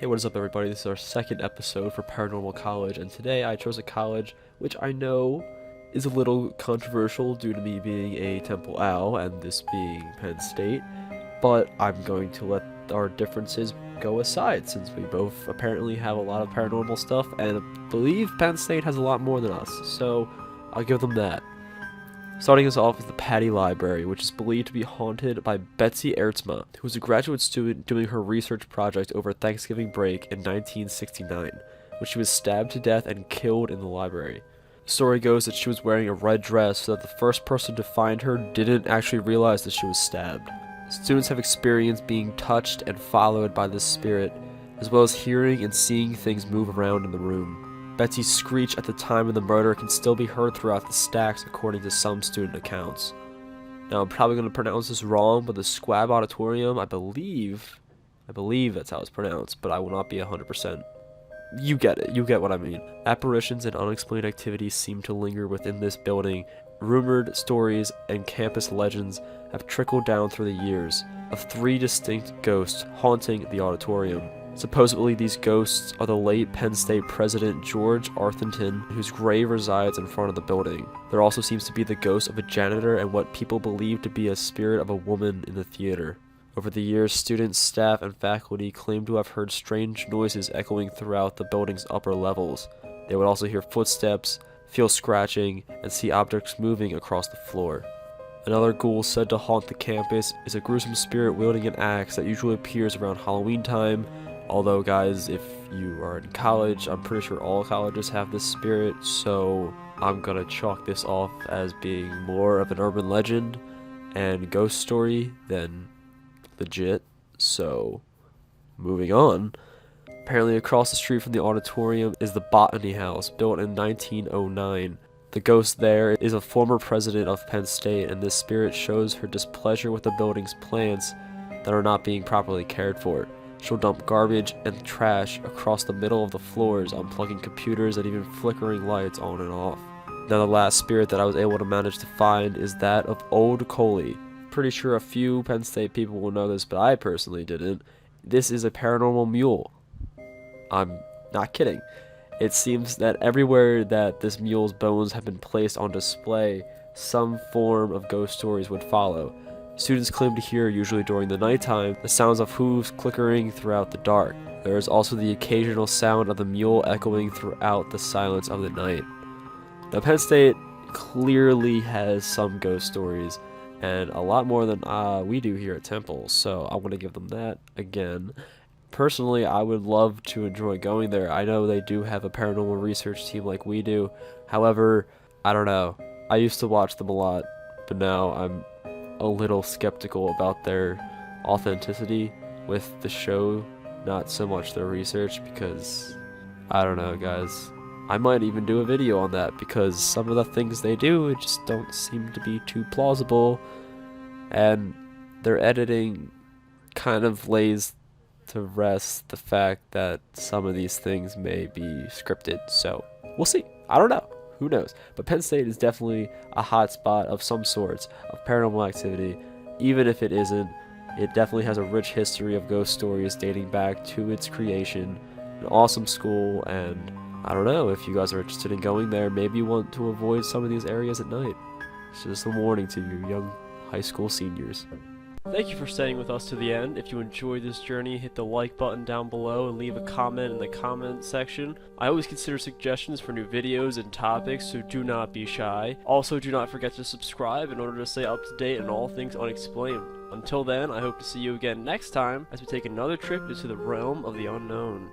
Hey, what is up everybody? This is our second episode for Paranormal College, and today I chose a college which I know is a little controversial due to me being a Temple Owl and this being Penn State, but I'm going to let our differences go aside since we both apparently have a lot of paranormal stuff, and I believe Penn State has a lot more than us, so I'll give them that. Starting us off is the Patty Library, which is believed to be haunted by Betsy Ertzma, who was a graduate student doing her research project over Thanksgiving break in 1969, when she was stabbed to death and killed in the library. The story goes that she was wearing a red dress so that the first person to find her didn't actually realize that she was stabbed. Students have experienced being touched and followed by this spirit, as well as hearing and seeing things move around in the room. Betsy's screech at the time of the murder can still be heard throughout the stacks according to some student accounts. Now I'm probably going to pronounce this wrong, but the Squab Auditorium, I believe that's how it's pronounced, but I will not be 100%. You get it, you get what I mean. Apparitions and unexplained activities seem to linger within this building. Rumored stories and campus legends have trickled down through the years of 3 distinct ghosts haunting the auditorium. Supposedly, these ghosts are the late Penn State president George Arthington, whose grave resides in front of the building. There also seems to be the ghost of a janitor and what people believe to be a spirit of a woman in the theater. Over the years, students, staff, and faculty claim to have heard strange noises echoing throughout the building's upper levels. They would also hear footsteps, feel scratching, and see objects moving across the floor. Another ghoul said to haunt the campus is a gruesome spirit wielding an axe that usually appears around Halloween time. Although, guys, if you are in college, I'm pretty sure all colleges have this spirit, so I'm gonna chalk this off as being more of an urban legend and ghost story than legit. So, moving on. Apparently across the street from the auditorium is the Botany House, built in 1909. The ghost there is a former president of Penn State, and this spirit shows her displeasure with the building's plants that are not being properly cared for. She'll dump garbage and trash across the middle of the floors, unplugging computers and even flickering lights on and off. Now the last spirit that I was able to manage to find is that of Old Coley. Pretty sure a few Penn State people will know this, but I personally didn't. This is a paranormal mule. I'm not kidding. It seems that everywhere that this mule's bones have been placed on display, some form of ghost stories would follow. Students claim to hear, usually during the nighttime, the sounds of hooves clickering throughout the dark. There is also the occasional sound of the mule echoing throughout the silence of the night. Now, Penn State clearly has some ghost stories, and a lot more than we do here at Temple, so I want to give them that again. Personally, I would love to enjoy going there. I know they do have a paranormal research team like we do. However, I don't know. I used to watch them a lot, but now I'm a little skeptical about their authenticity with the show, not so much their research, because I don't know, guys. I might even do a video on that because some of the things they do just don't seem to be too plausible, and their editing kind of lays to rest the fact that some of these things may be scripted, so we'll see. I don't know. Who knows? But Penn State is definitely a hot spot of some sorts of paranormal activity. Even if it isn't, it definitely has a rich history of ghost stories dating back to its creation. An awesome school, and I don't know, if you guys are interested in going there, maybe you want to avoid some of these areas at night. It's just a warning to you young high school seniors. Thank you for staying with us to the end. If you enjoyed this journey, hit the like button down below and leave a comment in the comment section. I always consider suggestions for new videos and topics, so do not be shy. Also, do not forget to subscribe in order to stay up to date on all things unexplained. Until then, I hope to see you again next time as we take another trip into the realm of the unknown.